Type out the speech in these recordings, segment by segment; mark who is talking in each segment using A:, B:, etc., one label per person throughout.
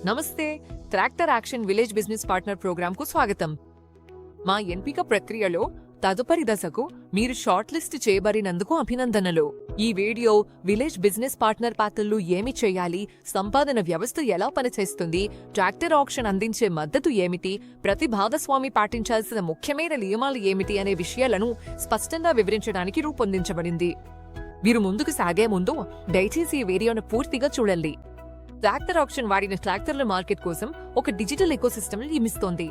A: నమస్తే. Tractor action village business partner ప్రోగ్రాంకు స్వాగతం. మా ఎంపిక ప్రక్రియలో తదుపరి దశకు మీరు షార్ట్ లిస్ట్ చేయబడినందుకు అభినందనలు. ఈ వీడియో విలేజ్ బిజినెస్ పార్ట్నర్ పాత్రలు ఏమి చేయాలి, సంపాదన వ్యవస్థ ఎలా పనిచేస్తుంది, ట్రాక్టర్ ఆక్షన్ అందించే మద్దతు ఏమిటి, ప్రతి భాగస్వామి పాటించాల్సిన ముఖ్యమైన నియమాలు ఏమిటి అనే విషయాలను స్పష్టంగా వివరించడానికి రూపొందించబడింది. మీరు ముందుకు సాగే ముందు దయచేసి ఈ వీడియోను పూర్తిగా చూడండి. ట్రాక్టర్ ఆక్షన్ వాడిన ట్రాక్టర్ల మార్కెట్ కోసం ఒక డిజిటల్ ఎకోసిస్టమ్ నిర్మిస్తోంది.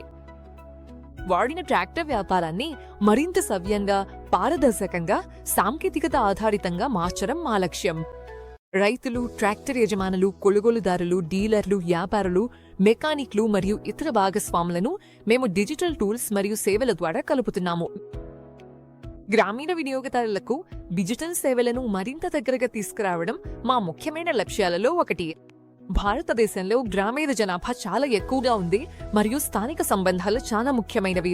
A: వాడిన ట్రాక్టర్ వ్యాపారాన్ని మరింత సవ్యంగా, పారదర్శకంగా, సాంకేతికత ఆధారితంగా మార్చడం మా లక్ష్యం. రైతులు, ట్రాక్టర్ యజమానులు, కొనుగోలుదారులు, డీలర్లు, వ్యాపారులు, మెకానిక్లు మరియు ఇతర భాగస్వాములను మేము డిజిటల్ టూల్స్ మరియు సేవల ద్వారా కలుపుతున్నాము. గ్రామీణ వినియోగదారులకు డిజిటల్ సేవలను మరింత దగ్గరగా తీసుకురావడం మా ముఖ్యమైన లక్ష్యాలలో ఒకటి. భారతదేశంలో గ్రామీణ జనాభా చాలా ఎక్కువగా ఉంది మరియు స్థానిక సంబంధాలు చాలా ముఖ్యమైనవి.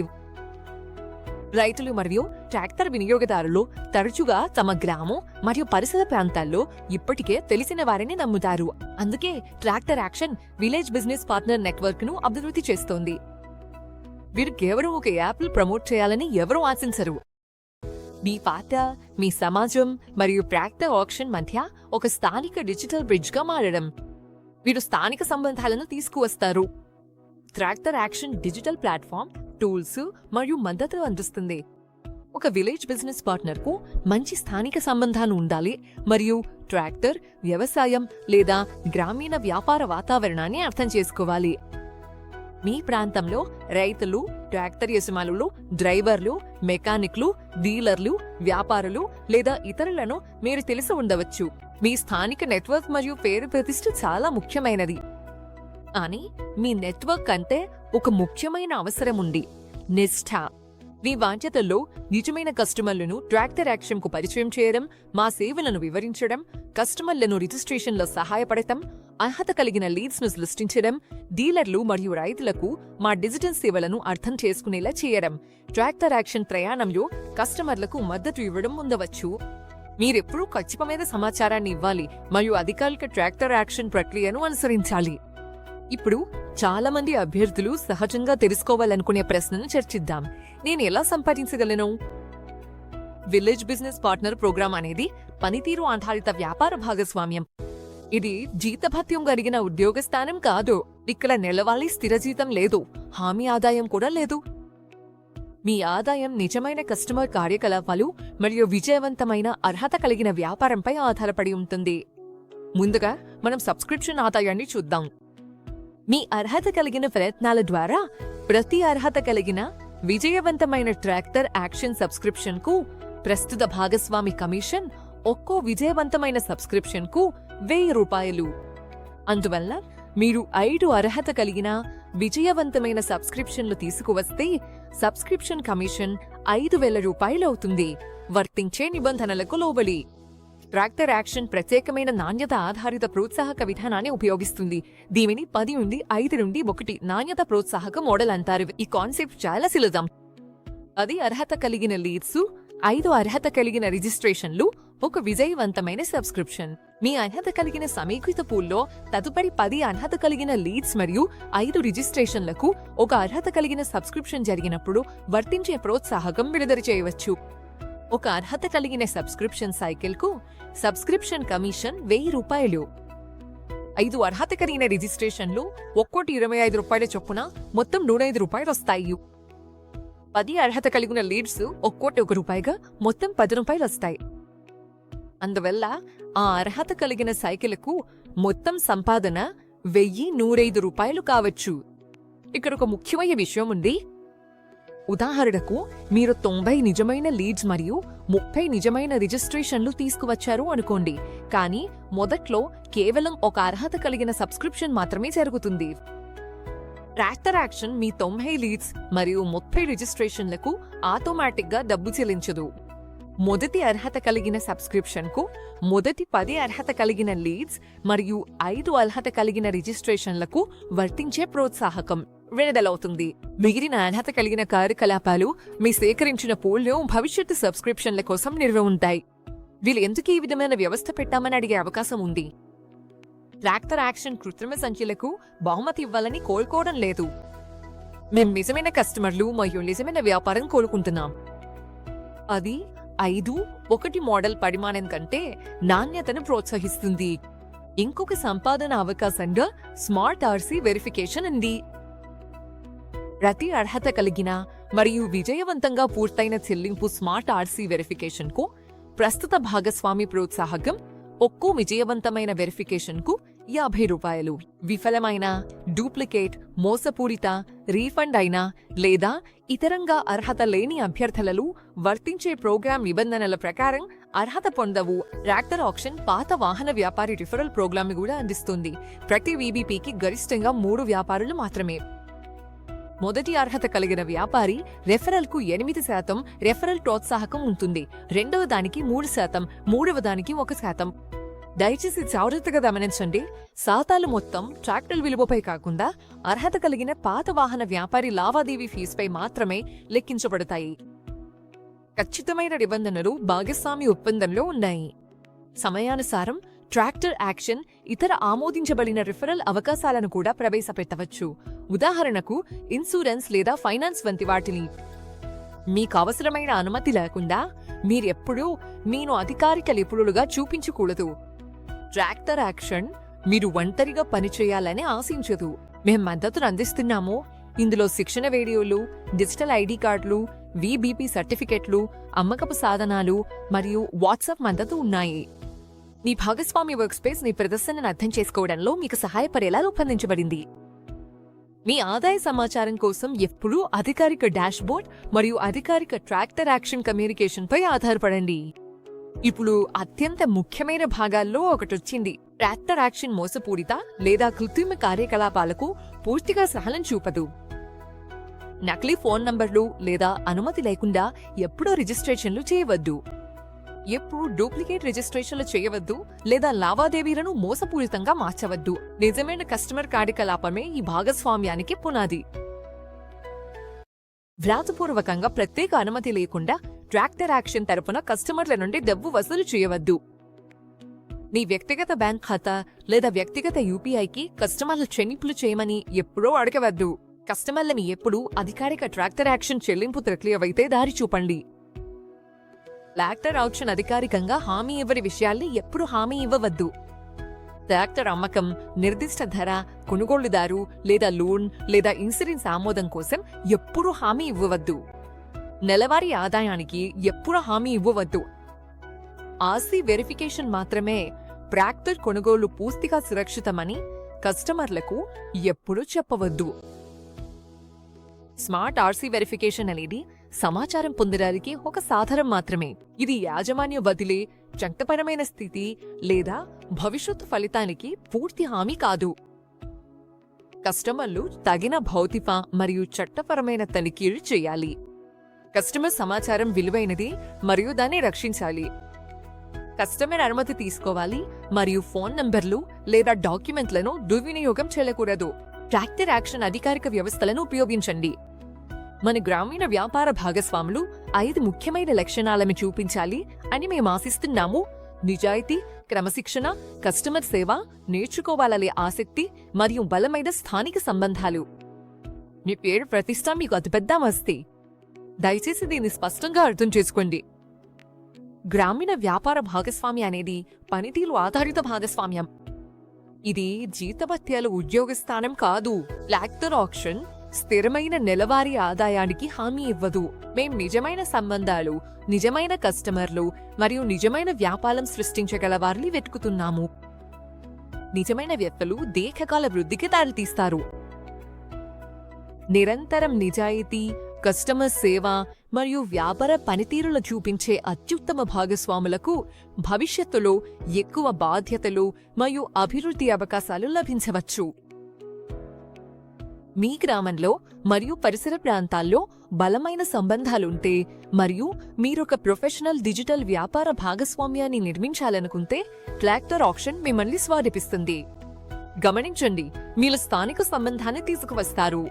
A: రైతులు మరియు ట్రాక్టర్ వినియోగదారులు తరచుగా తమ గ్రామం మరియు పరిసర ప్రాంతాల్లో ఇప్పటికే తెలిసిన వారిని నమ్ముతారు. అందుకే tractor action village business partner network ను అభివృద్ధి చేస్తోంది. వీరు కేవలం ఒక యాప్ను ప్రమోట్ చేయాలని ఎవరూ ఆశించరు. మీ పాత్ర, మీ సమాజం మరియు ట్రాక్టర్ ఆక్షన్ మధ్య ఒక స్థానిక డిజిటల్ బ్రిడ్జ్గా మారడం. వీరు స్థానిక సంబంధాలను తీసుకువస్తారు. Tractor action digital platform, tools మరియు మద్దతు అందిస్తుంది. ఒక విలేజ్ బిజినెస్ పార్ట్నర్కు మంచి స్థానిక సంబంధాలు ఉండాలి మరియు ట్రాక్టర్, వ్యవసాయం లేదా గ్రామీణ వ్యాపార వాతావరణాన్ని అర్థం చేసుకోవాలి. మీ ప్రాంతంలో రైతులు, ట్రాక్టర్ యజమానులు, డ్రైవర్లు, మెకానిక్లు, డీలర్లు, వ్యాపారులు లేదా ఇతరులను మీరు తెలిసి ఉండవచ్చు. మీ స్థానిక నెట్వర్క్ మరియు పేరు ప్రతిష్ఠ చాలా ముఖ్యమైనది. కానీ మీ నెట్వర్క్ అంటే ఒక ముఖ్యమైన అవసరం ఉంది: నిష్ఠ. మీ బాధ్యతల్లో నిజమైన కస్టమర్లను ట్రాక్టర్ యాక్షన్కు పరిచయం చేయడం, మా సేవలను వివరించడం, కస్టమర్లను రిజిస్ట్రేషన్లో సహాయపడటం, అర్హత కలిగిన లీడ్స్ ను సృష్టించడం, డీలర్లు మరియు రైతులకు మా డిజిటల్ సేవలను అర్థం చేసుకునేలా చేయడం. ట్రాక్టర్ యాక్షన్ ప్రయాణంలో కస్టమర్లకు మద్దతు ఇవ్వడం ఉండవచ్చు. మీరెప్పుడూ ఖచ్చితమైన సమాచారాన్ని ఇవ్వాలి మరియు అధికారిక ట్రాక్టర్ యాక్షన్ ప్రక్రియను అనుసరించాలి. ఇప్పుడు చాలా మంది అభ్యర్థులు సహజంగా తెలుసుకోవాలనుకునే ప్రశ్నను చర్చిద్దాం. నేను ఎలా సంపాదించగలను? విలేజ్ బిజినెస్ పార్ట్నర్ ప్రోగ్రాం అనేది పనితీరు ఆధారిత వ్యాపార భాగస్వామ్యం. ఇది జీతభత్యం కలిగిన ఉద్యోగ స్థానం కాదు. ఇక్కడ నెలవారీ స్థిర జీతం లేదు, హామీ ఆదాయం కూడా లేదు. మీ ఆదాయం నిజమైన కస్టమర్ కార్యకలాపాలు మరియు విజయవంతమైన అర్హత కలిగిన వ్యాపారంపై ఆధారపడి ఉంటుంది. ముందుగా మనం సబ్స్క్రిప్షన్ ఆదాయాన్ని చూద్దాం. మీ అర్హత కలిగిన ప్రయత్నాల ద్వారా ప్రతి అర్హత కలిగిన విజయవంతమైన ట్రాక్టర్ యాక్షన్ సబ్స్క్రిప్షన్కు ప్రస్తుత భాగస్వామి కమిషన్ ఒక్కో విజయవంతమైన సబ్స్క్రిప్షన్కు 1000 రూపాయలు. అందువల్ల మీరు 5 అర్హత కలిగిన విజయవంతమైన సబ్స్క్రిప్షన్లు తీసుకువస్తే సబ్స్క్రిప్షన్ కమిషన్ 5000 రూపాయలు అవుతుంది. వర్తించే నిబంధనలకు లోబడి ట్రాక్టర్ యాక్షన్ ప్రత్యేకమైన నాణ్యత ఆధారిత ప్రోత్సాహక విధానాన్ని ఉపయోగిస్తుంది. దీనిని 10 నుండి 5 నుండి 1 నాణ్యత ప్రోత్సాహక మోడల్ అంటారు. ఈ కాన్సెప్ట్ చాలా సులభం. 10 అర్హత కలిగిన లీడ్స్, 5 అర్హత కలిగిన రిజిస్ట్రేషన్లు, ఒక విజయవంతమైన సబ్స్క్రిప్షన్. మీ అర్హత కలిగిన సమీకృత పూల్లో తదుపరి 10 అర్హత కలిగిన లీడ్స్ మరియు 5 రిజిస్ట్రేషన్లకు ఒక అర్హత కలిగిన సబ్స్క్రిప్షన్ జరిగినప్పుడు వర్తించే ప్రోత్సాహకం విడుదల చేయవచ్చు. ఒక అర్హత కలిగిన సబ్స్క్రిప్షన్ సైకిల్కు సబ్స్క్రిప్షన్ కమిషన్ 1000 రూపాయలు. 5 అర్హత కలిగిన రిజిస్ట్రేషన్లు ఒక్కోటి 25 రూపాయల చొప్పున మొత్తం 105 రూపాయలు వస్తాయి. 10 అర్హత కలిగిన లీడ్స్ ఒక్కోటి 1 రూపాయిగా మొత్తం 10 రూపాయలు వస్తాయి. అందువల్ల ఆ అర్హత కలిగిన సైకిల్కు మొత్తం సంపాదన 1105 రూపాయలు కావచ్చు. ఇక్కడ ఒక ముఖ్యమైన విషయం ఉంది. ఉదాహరణకు మీరు 90 నిజమైన లీడ్స్ మరియు 30 నిజమైన రిజిస్ట్రేషన్లు తీసుకువచ్చారు అనుకోండి. కానీ మొదట్లో కేవలం ఒక అర్హత కలిగిన సబ్స్క్రిప్షన్ మాత్రమే జరుగుతుంది. ట్రాక్టర్ యాక్షన్ మీ 90 లీడ్స్ మరియు 30 రిజిస్ట్రేషన్లకు ఆటోమేటిక్గా డబ్బు చెల్లించదు. మొదటి అర్హత కలిగిన సబ్స్క్రిప్షన్కు మొదటి 10 అర్హత కలిగిన లీడ్స్ మరియు 5 అర్హత కలిగిన రిజిస్ట్రేషన్లకు వర్తించే ప్రోత్సాహకం విడుదలవుతుంది. మిగిలిన అర్హత కలిగిన కార్యకలాపాలు మీ సేకరించిన పూల్లో భవిష్యత్తు సబ్స్క్రిప్షన్ల కోసం నిల్వ ఉంటాయి. వీళ్ళు ఎందుకు ఈ విధమైన వ్యవస్థ పెట్టామని అడిగే అవకాశం ఉంది. ట్రాక్టర్ యాక్షన్ కృత్రిమ సంఖ్యలకు బహుమతి ఇవ్వాలని కోరుకోవడం లేదు. మేం నిజమైన కస్టమర్లు మరియు నిజమైన వ్యాపారం కోరుకుంటున్నాం. అది 5:1 మోడల్ పరిమాణం కంటే నాణ్యతను ప్రోత్సహిస్తుంది. ఇంకొక సంపాదన అవకాశంగా స్మార్ట్ ఆర్సీ వెరిఫికేషన్ ఉంది. ప్రతి అర్హత కలిగిన మరియు విజయవంతంగా పూర్తయిన చెల్లింపు స్మార్ట్ ఆర్సీ వెరిఫికేషన్కు ప్రస్తుత భాగస్వామి ప్రోత్సాహకం. ఒక్కో విజయవంతమైన వెరిఫికేషన్కు 50 రూపాయలు. విఫలమైన, డూప్లికేట్, మోసపూరిత, రీఫండ్ అయిన లేదా ఇతరంగా అర్హత లేని అభ్యర్థులు వర్తించే ప్రోగ్రాం నిబంధనల ప్రకారం అర్హత పొందవు. ట్రాక్టర్ ఆక్షన్ పాత వాహన వ్యాపారి రిఫరల్ ప్రోగ్రామ్ కూడా అందిస్తుంది. ప్రతి వీబీపీకి గరిష్టంగా 3 వ్యాపారులు మాత్రమే. మొదటి అర్హత కలిగిన వ్యాపారి రెఫరల్కు 8% రెఫరల్ ప్రోత్సాహకం ఉంటుంది. రెండవ దానికి 3%, మూడవ దానికి 1%. దయచేసి జాగ్రత్తగా గమనించండి. శాతాలు మొత్తం ట్రాక్టర్ విలువపై కాకుండా అర్హత కలిగిన పాత వాహన వ్యాపారి లావాదేవీ ఫీజుపై మాత్రమే లెక్కించబడతాయి. ఖచ్చితమైన నిబంధనలు భాగస్వామి ఒప్పందంలో ఉన్నాయి. సమయానుసారం ట్రాక్టర్ యాక్షన్ ఇతర ఆమోదించబడిన రిఫరల్ అవకాశాలను కూడా ప్రవేశపెట్టవచ్చు. ఉదాహరణకు ఇన్సూరెన్స్ లేదా ఫైనాన్స్ వంటి వాటిని. మీకు అవసరమైన అనుమతి లేకుండా మీరెప్పుడూ మీను అధికారిక నిపుణులుగా చూపించకూడదు. ట్రాక్టర్ యాక్షన్ మీరు ఒంటరిగా పనిచేయాలని ఆశించదు. మేం మద్దతును అందిస్తున్నాము. ఇందులో శిక్షణ వీడియోలు, డిజిటల్ ఐడి కార్డులు, వీబీపీ సర్టిఫికెట్లు, అమ్మకపు సాధనాలు మరియు వాట్సాప్ మద్దతు ఉన్నాయి. మీ భాగస్వామి వర్క్ స్పేస్ మీ ప్రదర్శనను అర్థం చేసుకోవడంలో మీకు సహాయపడేలా రూపొందించబడింది. మీ ఆదాయ సమాచారం కోసం ఎప్పుడూ అధికారిక డాష్బోర్డ్ మరియు అధికారిక ట్రాక్టర్ యాక్షన్ కమ్యూనికేషన్పై ఆధారపడండి. ఇప్పుడు అత్యంత ముఖ్యమైన భాగాల్లో ఒకటొచ్చింది. ట్రాక్టర్ యాక్షన్ మోసపూరిత లేదా కృత్రిమ కార్యకలాపాలకు పూర్తిగా సహనం చూపదు. నకిలీ ఫోన్ నంబర్లు లేదా అనుమతి లేకుండా ఎప్పుడూ రిజిస్ట్రేషన్లు చేయవద్దు. ఎప్పుడు డూప్లికేట్ రిజిస్ట్రేషన్లు చేయవద్దు లేదా లావాదేవీలను మోసపూరితంగా మార్చవద్దు. నిజమైన కస్టమర్ కార్యకలాపమే ఈ భాగస్వామ్యానికి పునాది. వ్రాతపూర్వకంగా ప్రత్యేక అనుమతి లేకుండా ట్రాక్టర్ యాక్షన్ తరపున కస్టమర్ల నుండి డబ్బు వసూలు చేయవద్దు. మీ వ్యక్తిగత బ్యాంక్ ఖాతా లేదా వ్యక్తిగత యూపీఐకి కస్టమర్లు చెల్లింపులు చేయమని ఎప్పుడూ అడగవద్దు. కస్టమర్లని ఎప్పుడూ అధికారిక ట్రాక్టర్ యాక్షన్ చెల్లింపు ప్రక్రియవైతే దారి చూపండి. ట్రాక్టర్ ఆక్షన్ అధికారికంగా హామీ ఇవ్వని విషయాల్ని ఎప్పుడు హామీ ఇవ్వవద్దు. ట్రాక్టర్ అమ్మకం, నిర్దిష్ట ధర, కొనుగోలుదారు లేదా లోన్ లేదా ఇన్సూరెన్స్ ఆమోదం కోసం ఎప్పుడూ హామీ ఇవ్వవద్దు. నెలవారీ ఆదాయానికి ఎప్పుడూ హామీ ఇవ్వవద్దు. ఆర్సీ వెరిఫికేషన్ మాత్రమే ట్రాక్టర్ కొనుగోలు పూర్తిగా సురక్షితమని కస్టమర్లకు ఎప్పుడూ చెప్పవద్దు. స్మార్ట్ ఆర్సీ వెరిఫికేషన్ అనేది సమాచారం పొందడానికి ఒక సాధనం మాత్రమే. ఇది యాజమాన్య బదిలీ, చట్టపరమైన స్థితి లేదా భవిష్యత్తు ఫలితానికి పూర్తి హామీ కాదు. కస్టమర్లు తగిన భౌతిక మరియు చట్టపరమైన తనిఖీలు చేయాలి. కస్టమర్ సమాచారం విలువైనది మరియు దాన్ని రక్షించాలి. కస్టమర్ అనుమతి తీసుకోవాలి మరియు ఫోన్ నంబర్లు లేదా డాక్యుమెంట్లను దుర్వినియోగం చేయకూడదు. ట్రాక్టర్ యాక్షన్ అధికారిక వ్యవస్థలను ఉపయోగించండి. మన గ్రామీణ వ్యాపార భాగస్వాములు 5 ముఖ్యమైన లక్షణాలను చూపించాలి అని మేము ఆశిస్తున్నాము. నిజాయితీ, క్రమశిక్షణ, కస్టమర్ సేవ, నేర్చుకోవాలనే ఆసక్తి మరియు బలమైన స్థానిక సంబంధాలు. మీ పేరు ప్రతిష్ట మీకు అతిపెద్ద ఆస్తి. దయచేసి దీన్ని స్పష్టంగా అర్థం చేసుకోండి. గ్రామీణ వ్యాపార భాగస్వామ్యం అనేది పనితీరు ఆధారిత భాగస్వామ్యం. ఇది జీతభత్యాల ఉద్యోగ స్థానం కాదు. ట్రాక్టర్ ఆక్షన్ స్థిరమైన నెలవారీ ఆదాయానికి హామీ ఇవ్వదు. మేం నిజమైన సంబంధాలు, నిజమైన కస్టమర్లు మరియు నిజమైన వ్యాపారం సృష్టించగల వారిని వెతుకుతున్నాము. నిజమైన వ్యక్తులు దీర్ఘకాల వృద్ధికి దారితీస్తారు. నిరంతరం నిజాయితీ, కస్టమర్ సేవ మరియు వ్యాపార పనితీరులు చూపించే అత్యుత్తమ భాగస్వాములకు భవిష్యత్తులో ఎక్కువ బాధ్యతలు మరియు అభివృద్ధి అవకాశాలు లభించవచ్చు. మీ గ్రామంలో మరియు పరిసర ప్రాంతాల్లో బలమైన సంబంధాలుంటే మరియు మీరొక ప్రొఫెషనల్ డిజిటల్ వ్యాపార భాగస్వామ్యాన్ని నిర్మించాలనుకుంటే ట్రాక్టర్ ఆక్షన్ మిమ్మల్ని స్వాగతిస్తుంది. గమనించండి, మీరు స్థానిక సంబంధాన్ని తీసుకువస్తారు.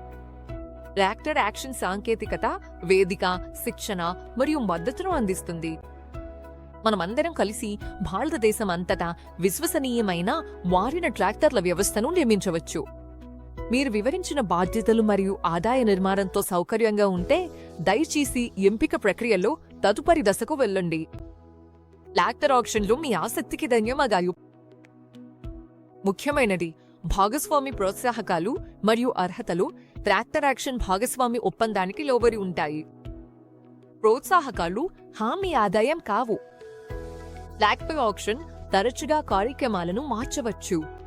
A: ట్రాక్టర్ యాక్షన్ సాంకేతికత, వేదిక, శిక్షణ మరియు మద్దతును అందిస్తుంది. మనమందరం కలిసి భారతదేశం అంతటా విశ్వసనీయమైన వారిన ట్రాక్టర్ల వ్యవస్థను నిర్మించవచ్చు. మీరు వివరించిన బాధ్యతలు మరియు ఆదాయ నిర్మాణంతో సౌకర్యంగా ఉంటే దయచేసి ఎంపిక ప్రక్రియలో తదుపరి దశకు వెళ్ళండి. ట్రాక్టర్ ఆక్షన్లో మీ ఆసక్తికి ధన్యవాదాలు. ముఖ్యమైనది, భాగస్వామి ప్రోత్సాహకాలు మరియు అర్హతలు ట్రాక్టర్ యాక్షన్ భాగస్వామి ఒప్పందానికి లోబడి ఉంటాయి. ప్రోత్సాహకాలు హామీ ఆదాయం కావు. ట్రాక్టర్ ఆక్షన్ తరచుగా కార్యక్రమాలను మార్చవచ్చు.